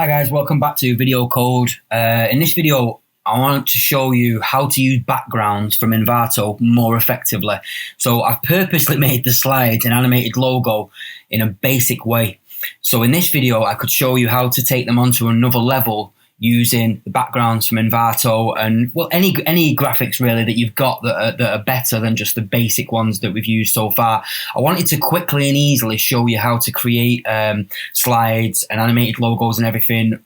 Hi guys, welcome back to Video Code. In this video, I want to show you how to use backgrounds from Envato more effectively. So I've purposely made the slides an animated logo in a basic way. So in this video, I could show you how to take them onto another level using the backgrounds from Envato and well, any graphics really that you've got that are better than just the basic ones that we've used so far. I wanted to quickly and easily show you how to create slides and animated logos and everything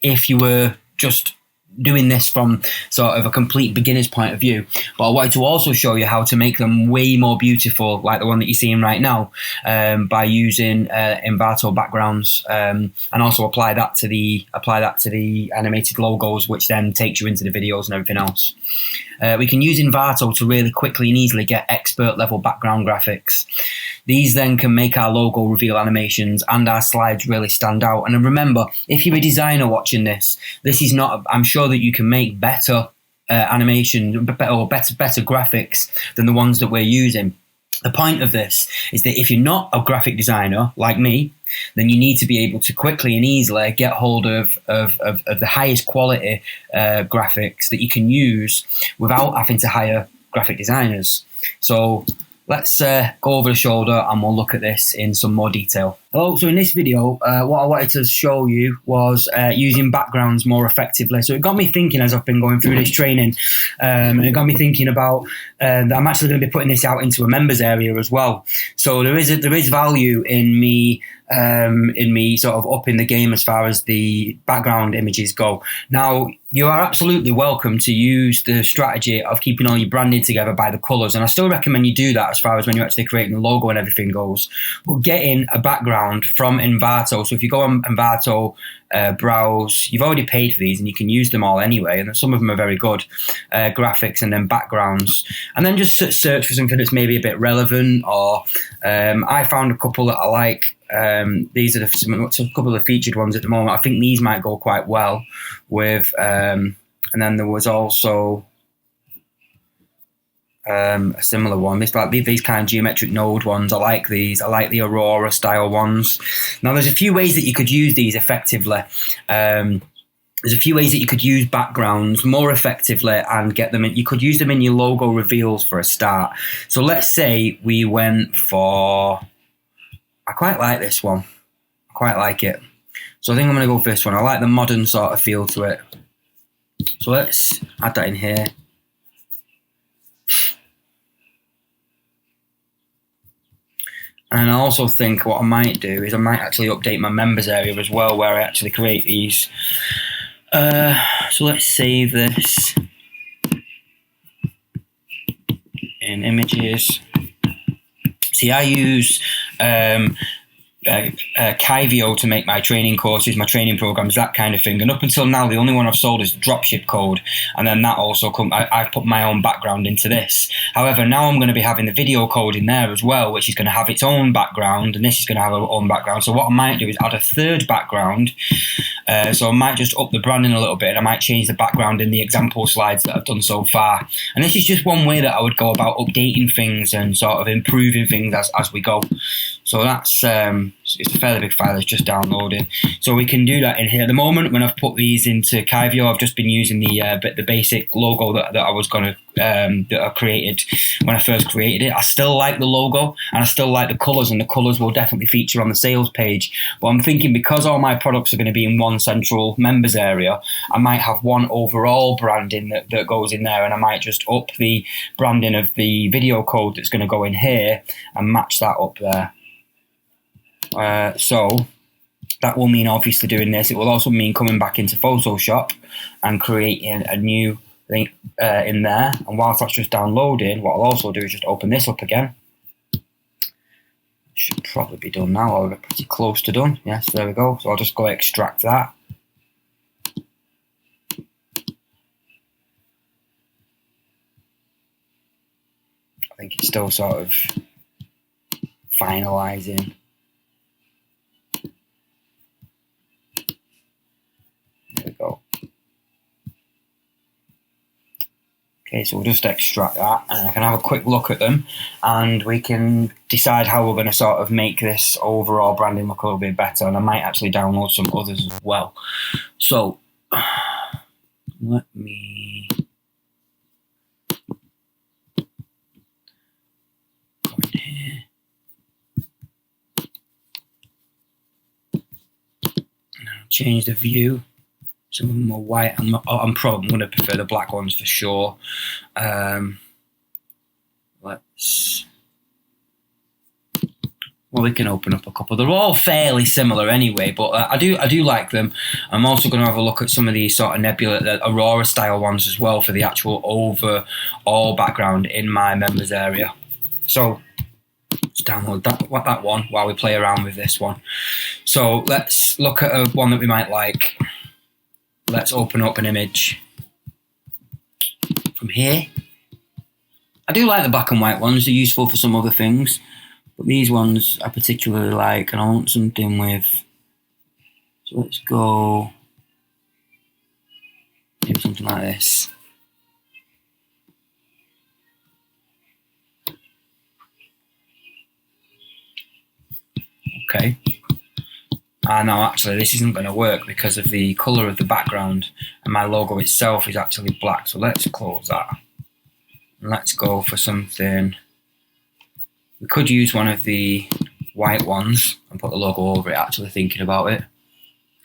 if you were just doing this from sort of a complete beginner's point of view. But I wanted to also show you how to make them way more beautiful, like the one that you're seeing right now, by using Envato backgrounds, and also apply that to the animated logos, which then takes you into the videos and everything else. We can use Envato to really quickly and easily get expert level background graphics. These then can make our logo reveal animations and our slides really stand out. And remember, if you're a designer watching this is not, I'm sure that you can make better animation or better graphics than the ones that we're using. The point of this is that if you're not a graphic designer like me, then you need to be able to quickly and easily get hold of the highest quality graphics that you can use without having to hire graphic designers. So let's go over the shoulder and we'll look at this in some more detail. Hello, so in this video, what I wanted to show you was using backgrounds more effectively. So it got me thinking as I've been going through this training, and it got me thinking about that I'm actually going to be putting this out into a members area as well. So there is value in me sort of upping the game as far as the background images go. Now, you are absolutely welcome to use the strategy of keeping all your branding together by the colours, and I still recommend you do that as far as when you're actually creating the logo and everything goes. But getting a background from Envato, so if you go on Envato, browse, you've already paid for these and you can use them all anyway, and some of them are very good, graphics and then backgrounds, and then just search for something that's maybe a bit relevant, or I found a couple that I like. These are a couple of the featured ones at the moment. I think these might go quite well with, and then there was also a similar one. These kind of geometric node ones. I like these. I like the Aurora style ones. Now, there's a few ways that you could use these effectively. There's a few ways that you could use backgrounds more effectively and get them in. You could use them in your logo reveals for a start. So let's say we went for, I quite like this one. I quite like it. So I think I'm going to go for this one. I like the modern sort of feel to it. So let's add that in here. And I also think what I might do is I might actually update my members area as well, where I actually create these. So let's save this in images. See, I use Kyvio to make my training courses, my training programs, that kind of thing. And up until now, the only one I've sold is the dropship code. And then that also I've put my own background into this. However, now I'm going to be having the video code in there as well, which is going to have its own background, and this is going to have its own background. So what I might do is add a third background. So I might just up the branding a little bit, and I might change the background in the example slides that I've done so far. And this is just one way that I would go about updating things and sort of improving things as we go. So that's it's a fairly big file. It's just downloading. So we can do that in here. At the moment, when I've put these into Kyvio, I've just been using the basic logo that I was going to that I created when I first created it. I still like the logo and I still like the colours, and the colours will definitely feature on the sales page. But I'm thinking, because all my products are going to be in one central members area, I might have one overall branding that goes in there, and I might just up the branding of the video code that's going to go in here and match that up there. So that will mean obviously doing this. It will also mean coming back into Photoshop and creating a new link in there. And whilst that's just downloading, what I'll also do is just open this up again. Should probably be done now, or pretty close to done. Yes, there we go. So I'll just go extract that. I think it's still sort of finalizing. There we go. Okay, so we'll just extract that and I can have a quick look at them and we can decide how we're going to sort of make this overall branding look a little bit better, and I might actually download some others as well. So let me go in here. Now change the view. Some of them are white. I'm probably going to prefer the black ones for sure. Well, we can open up a couple. They're all fairly similar anyway, but I do like them. I'm also going to have a look at some of these sort of nebula, the Aurora style ones as well for the actual overall background in my members area. So let's download that one while we play around with this one. So let's look at one that we might like. Let's open up an image from here. I do like the black and white ones. They're useful for some other things. But these ones I particularly like, and I want something with. So let's go. Do something like this. Okay. No, actually, this isn't going to work because of the colour of the background, and my logo itself is actually black. So let's close that. And let's go for something. We could use one of the white ones and put the logo over it, actually thinking about it.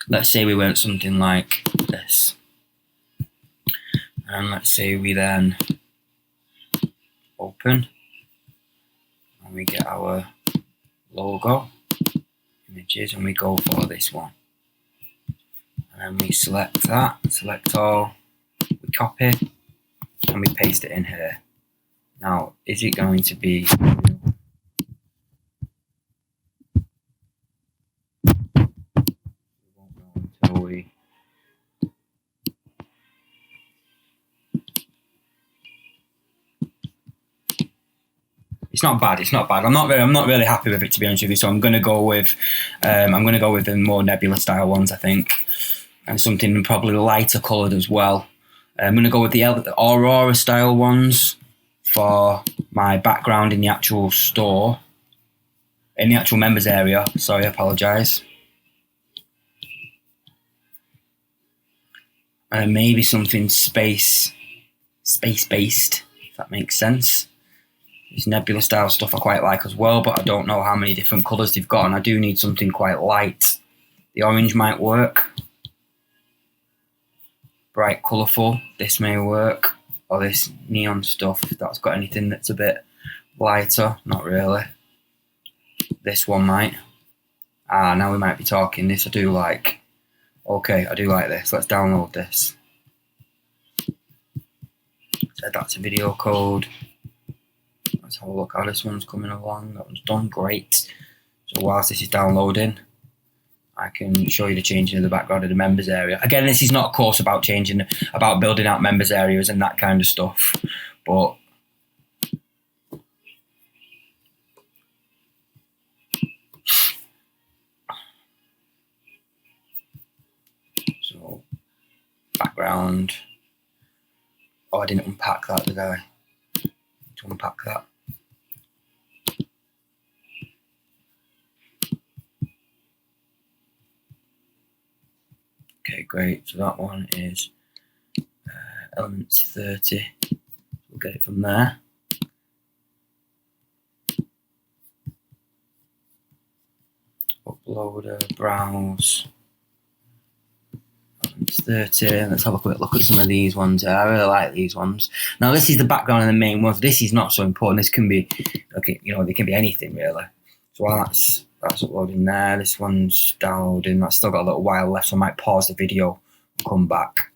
Let's say we went something like this. And let's say we then open and we get our logo images and we go for this one. And then we select that, select all, we copy and we paste it in here. Now, is it going to be... It's not bad. It's not bad. I'm not really happy with it, to be honest with you. So I'm going to go with the more nebula style ones, I think, and something probably lighter coloured as well. I'm going to go with the Aurora style ones for my background in the actual store, in the actual members area. Sorry, I apologise. And maybe something space based, if that makes sense. This nebula style stuff I quite like as well, but I don't know how many different colours they've got, and I do need something quite light. The orange might work. Bright, colourful. This may work. Or this neon stuff, if that's got anything that's a bit lighter. Not really. This one might. Now we might be talking. This I do like. Okay, I do like this. Let's download this. So that's a video code. Let's have a look how this one's coming along. That one's done great. So whilst this is downloading, I can show you the changing of the background of the members area. Again, this is not a course about building out members areas and that kind of stuff, but so background. Oh, I didn't unpack that, did I? To unpack that. Okay, great. So that one is Elements 30. We'll get it from there. Uploader, browse. Elements 30. Let's have a quick look at some of these ones. I really like these ones. Now, this is the background and the main ones. This is not so important. This can be, okay, they can be anything really. So while that's uploading there, this one's downloading. That's still got a little while left, so I might pause the video and come back.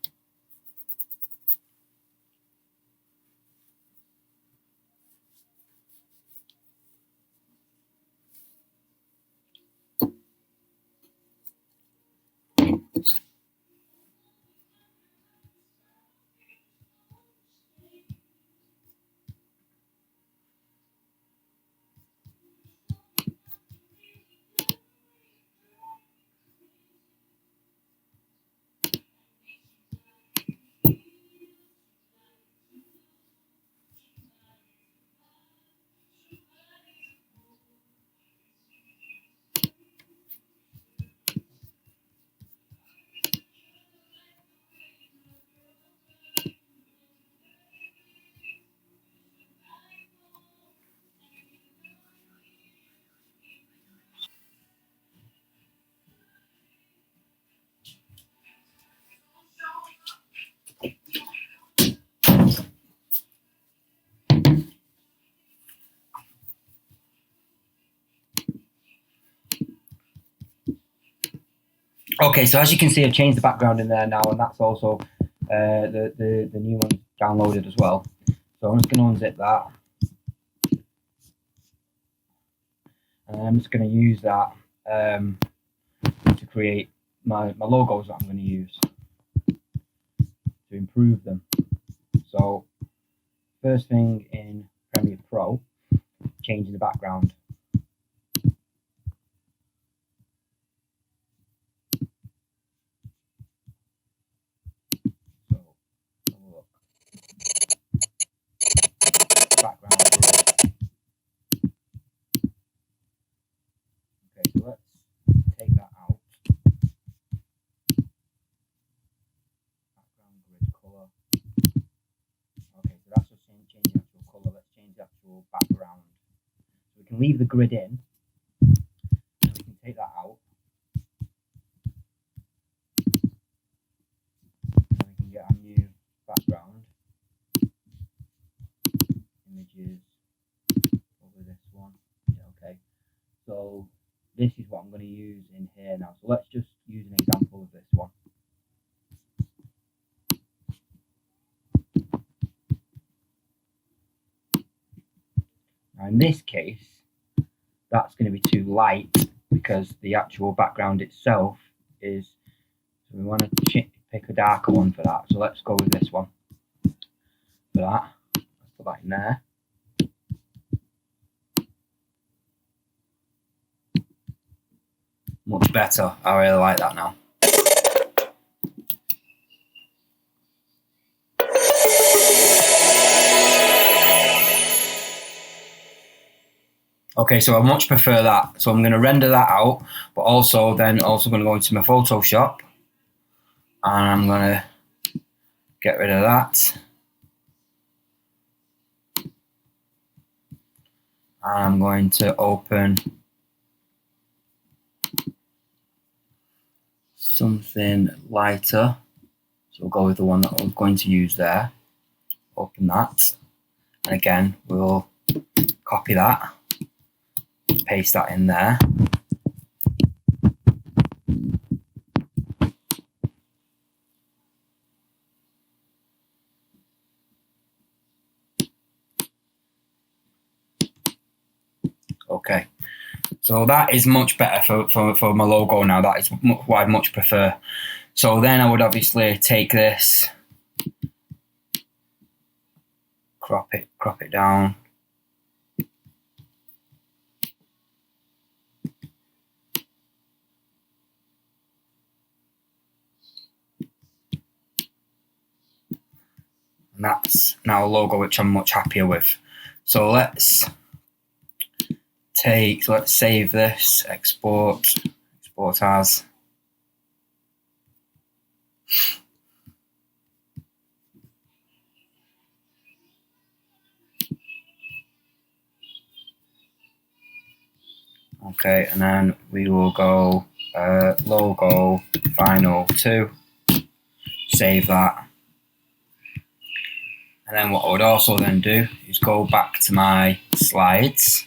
Okay, so as you can see, I've changed the background in there now, and that's also the new one downloaded as well. So I'm just going to unzip that. And I'm just going to use that to create my logos that I'm going to use to improve them. So first thing in Premiere Pro, changing the background. So have a look. Background is, okay, so let's take that out. Background grid color. Okay, so that's just changing the actual color. Let's change the actual background. So we can leave the grid in, and we can take that out. And we can get our new background. Images over this one. Yeah, okay. So this is what I'm going to use in here now. So let's just use an example of this one. Now in this case, that's going to be too light because the actual background itself is, so we want to pick a darker one for that. So let's go with this one for that. Let's put that in there. Much better. I really like that now. Okay, so I much prefer that. So I'm going to render that out, but also going to go into my Photoshop, and I'm going to get rid of that. And I'm going to open something lighter. So we'll go with the one that I'm going to use there. Open that. And again, we'll copy that. Paste that in there. Okay, so that is much better for my logo now. That is what I much prefer. So then I would obviously take this, crop it down. And that's now a logo which I'm much happier with. So let's save this, export as. Okay, and then we will go logo final 2, save that. And then what I would also then do is go back to my slides.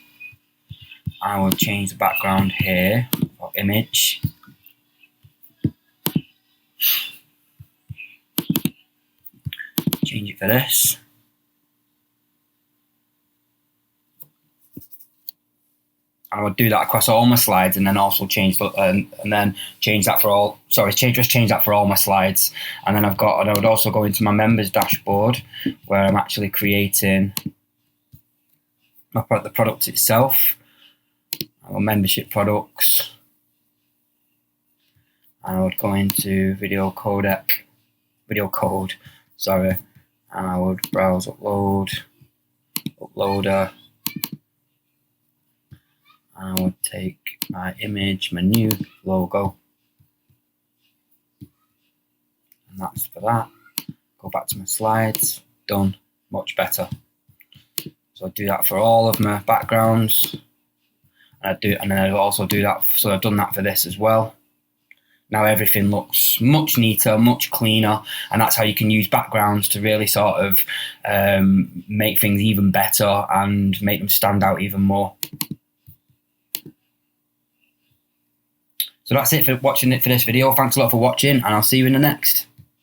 I will change the background here for image. Change it for this. I would do that across all my slides, and then also change that for all. Sorry, change that for all my slides. And then I would also go into my members dashboard where I'm actually creating the product itself, or membership products. And I would go into video code. Sorry, and I would browse uploader. I would take my image, my new logo, and that's for that. Go back to my slides, done, much better. So I do that for all of my backgrounds, and then I also do that. So I've done that for this as well. Now everything looks much neater, much cleaner, and that's how you can use backgrounds to really sort of make things even better and make them stand out even more. So that's it for watching it for this video. Thanks a lot for watching, and I'll see you in the next.